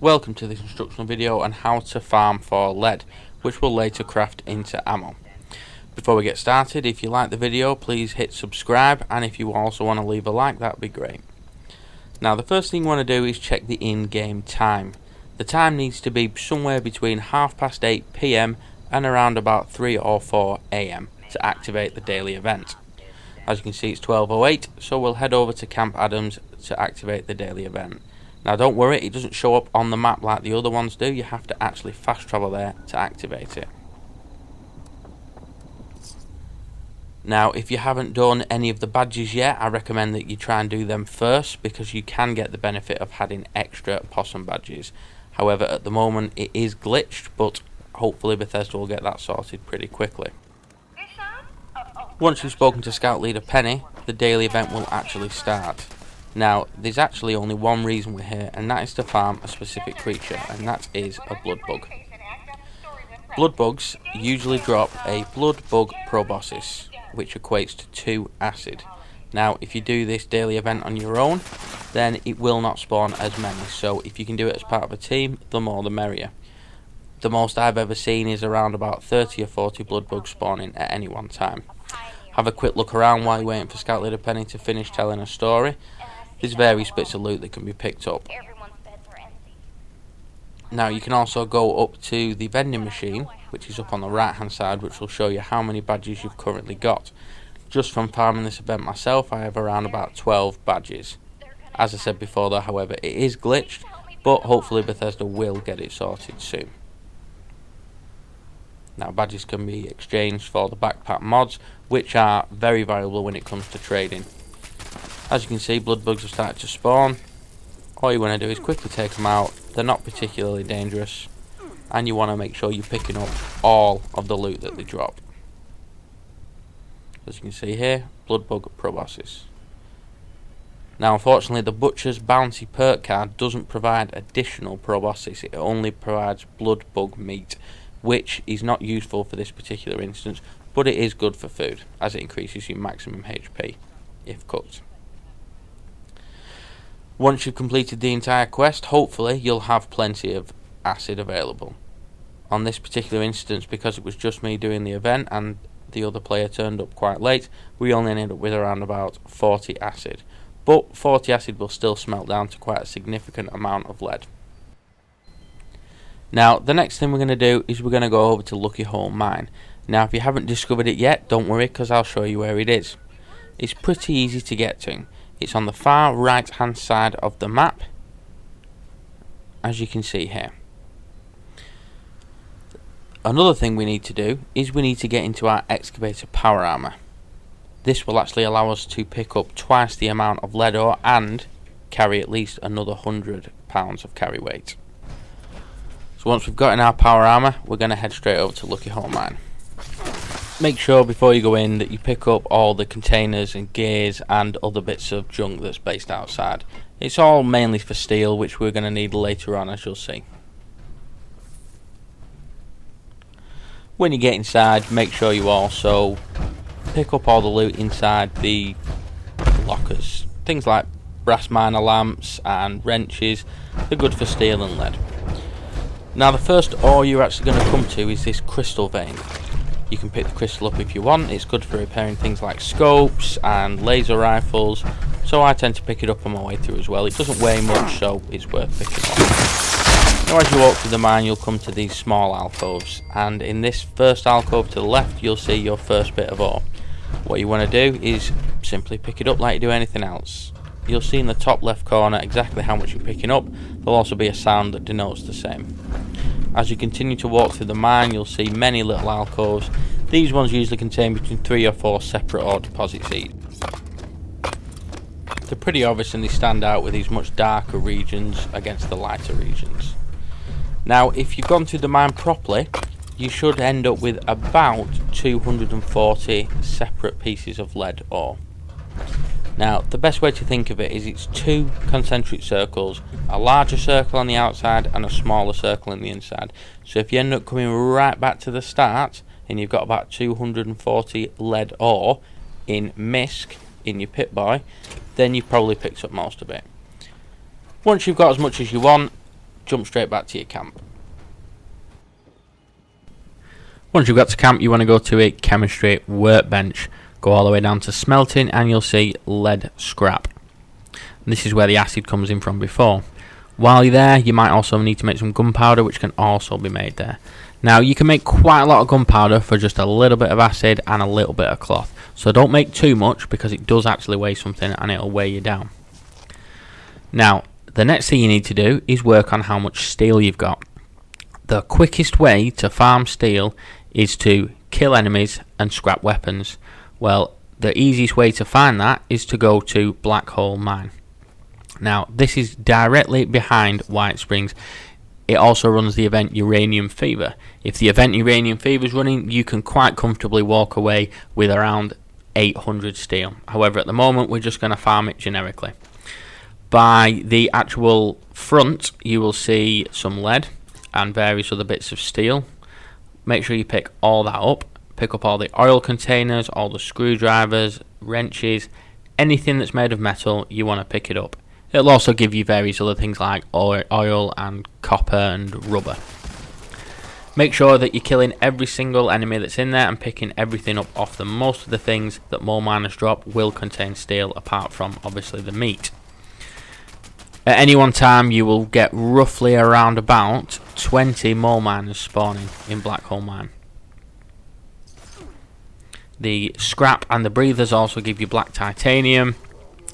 Welcome to this instructional video on how to farm for lead, which will later craft into ammo. Before we get started, if you like the video, please hit subscribe, and if you also want to leave a like, that would be great. Now the first thing you want to do is check the in-game time. The time needs to be somewhere between 8:30 PM and around about 3 or 4 AM to activate the daily event. As you can see, it's 12:08, so we'll head over to Camp Adams to activate the daily event. Now don't worry, it doesn't show up on the map like the other ones do. You have to actually fast travel there to activate it. Now if you haven't done any of the badges yet, I recommend that you try and do them first, because you can get the benefit of having extra possum badges. However, at the moment it is glitched, but hopefully Bethesda will get that sorted pretty quickly. Once you've spoken to Scout Leader Penny, the daily event will actually start. Now, there's actually only one reason we're here, and that is to farm a specific creature, and that is a blood bug. Blood bugs usually drop a blood bug proboscis, which equates to 2 acid. Now, if you do this daily event on your own, then it will not spawn as many, so if you can do it as part of a team, the more the merrier. The most I've ever seen is around about 30 or 40 blood bugs spawning at any one time. Have a quick look around while you're waiting for Scout Leader Penny to finish telling a story. There's various bits of loot that can be picked up. Now you can also go up to the vending machine, which is up on the right hand side, which will show you how many badges you've currently got. Just from farming this event myself, I have around about 12 badges. As I said before though, however, it is glitched, but hopefully Bethesda will get it sorted soon. Now badges can be exchanged for the backpack mods, which are very valuable when it comes to trading. As you can see, blood bugs have started to spawn. All you want to do is quickly take them out. They're not particularly dangerous, and you want to make sure you're picking up all of the loot that they drop. As you can see here, blood bug proboscis. Now unfortunately, the Butcher's Bounty perk card doesn't provide additional proboscis. It only provides blood bug meat, which is not useful for this particular instance, but it is good for food, as it increases your maximum HP if cooked. Once you've completed the entire quest, hopefully you'll have plenty of acid available. On this particular instance, because it was just me doing the event and the other player turned up quite late, we only ended up with around about 40 acid. But 40 acid will still smelt down to quite a significant amount of lead. Now the next thing we're going to do is we're going to go over to Lookin Man. Now if you haven't discovered it yet, don't worry, because I'll show you where it is. It's pretty easy to get to. It's on the far right hand side of the map, as you can see here. Another thing we need to do is we need to get into our excavator power armor. This will actually allow us to pick up twice the amount of lead ore and carry at least another 100 pounds of carry weight. So once we've got in our power armor, we're going to head straight over to Lookin Man. Make sure before you go in that you pick up all the containers and gears and other bits of junk that's based outside. It's all mainly for steel, which we're going to need later on, as you'll see. When you get inside, make sure you also pick up all the loot inside the lockers. Things like brass miner lamps and wrenches. They're good for steel and lead. Now the first ore you're actually going to come to is this crystal vein. You can pick the crystal up if you want. It's good for repairing things like scopes and laser rifles, so I tend to pick it up on my way through as well. It doesn't weigh much, so it's worth picking up. Now as you walk through the mine, you'll come to these small alcoves, and in this first alcove to the left you'll see your first bit of ore. What you want to do is simply pick it up like you do anything else. You'll see in the top left corner exactly how much you're picking up. There'll also be a sound that denotes the same. As you continue to walk through the mine, you'll see many little alcoves. These ones usually contain between 3 or 4 separate ore deposits each. They're pretty obvious and they stand out with these much darker regions against the lighter regions. Now if you've gone through the mine properly, you should end up with about 240 separate pieces of lead ore. Now the best way to think of it is it's 2 concentric circles, a larger circle on the outside and a smaller circle on the inside. So if you end up coming right back to the start and you've got about 240 lead ore in MISC in your pit boy, then you've probably picked up most of it. Once you've got as much as you want, jump straight back to your camp. Once you've got to camp, you want to go to a chemistry workbench. Go all the way down to smelting and you'll see lead scrap. And this is where the acid comes in from before. While you're there, you might also need to make some gunpowder, which can also be made there. Now, you can make quite a lot of gunpowder for just a little bit of acid and a little bit of cloth. So don't make too much, because it does actually weigh something and it'll weigh you down. Now, the next thing you need to do is work on how much steel you've got. The quickest way to farm steel is to kill enemies and scrap weapons. Well, the easiest way to find that is to go to Black Hole Mine. Now, this is directly behind White Springs. It also runs the event Uranium Fever. If the event Uranium Fever is running, you can quite comfortably walk away with around 800 steel. However, at the moment, we're just going to farm it generically. By the actual front, you will see some lead and various other bits of steel. Make sure you pick all that up. Pick up all the oil containers, all the screwdrivers, wrenches, anything that's made of metal, you want to pick it up. It'll also give you various other things like oil and copper and rubber. Make sure that you're killing every single enemy that's in there and picking everything up off them. Most of the things that mole miners drop will contain steel, apart from obviously the meat. At any one time, you will get roughly around about 20 mole miners spawning in Black Hole Mine. The scrap and the breathers also give you black titanium.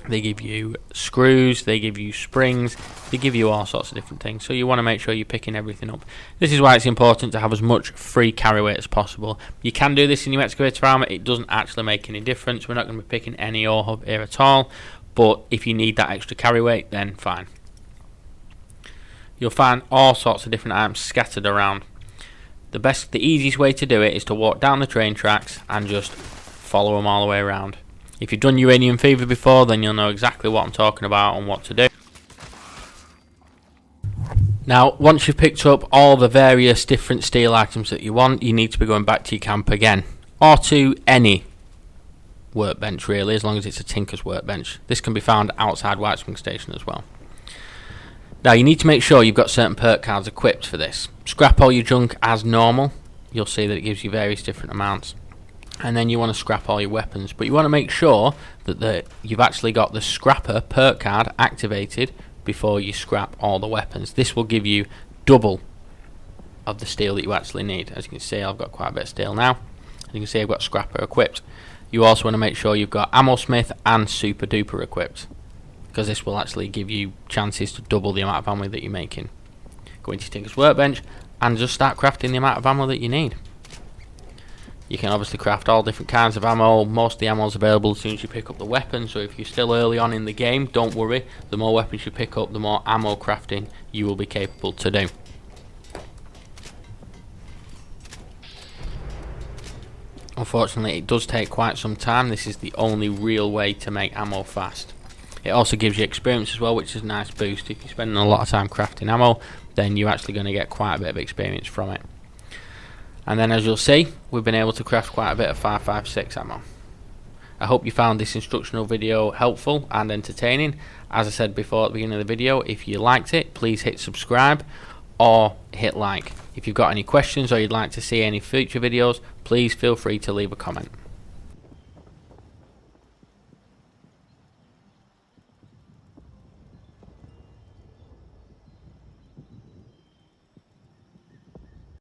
They give you screws, they give you springs, they give you all sorts of different things. So you want to make sure you're picking everything up. This is why it's important to have as much free carry weight as possible. You can do this in your excavator farm. It doesn't actually make any difference. We're not going to be picking any ore hub here at all. But if you need that extra carry weight, then fine. You'll find all sorts of different items scattered around. The easiest way to do it is to walk down the train tracks and just follow them all the way around. If you've done Uranium Fever before, then you'll know exactly what I'm talking about and what to do. Now, once you've picked up all the various different steel items that you want, you need to be going back to your camp again. Or to any workbench, really, as long as it's a tinker's workbench. This can be found outside White Spring Station as well. Now, you need to make sure you've got certain perk cards equipped for this. Scrap all your junk as normal. You'll see that it gives you various different amounts. And then you want to scrap all your weapons, but you want to make sure that you've actually got the scrapper perk card activated before you scrap all the weapons. This will give you double of the steel that you actually need. As you can see, I've got quite a bit of steel now. As you can see, I've got scrapper equipped. You also want to make sure you've got ammo smith and super duper equipped, because this will actually give you chances to double the amount of ammo that you're making. Go into your Tinker's Workbench and just start crafting the amount of ammo that you need. You can obviously craft all different kinds of ammo. Most of the ammo is available as soon as you pick up the weapon, so if you're still early on in the game, don't worry. The more weapons you pick up, the more ammo crafting you will be capable to do. Unfortunately, it does take quite some time. This is the only real way to make ammo fast. It also gives you experience as well, which is a nice boost. If you're spending a lot of time crafting ammo, then you're actually going to get quite a bit of experience from it. And then, as you'll see, we've been able to craft quite a bit of 5.56 ammo. I hope you found this instructional video helpful and entertaining. As I said before at the beginning of the video, if you liked it, please hit subscribe or hit like. If you've got any questions or you'd like to see any future videos, please feel free to leave a comment.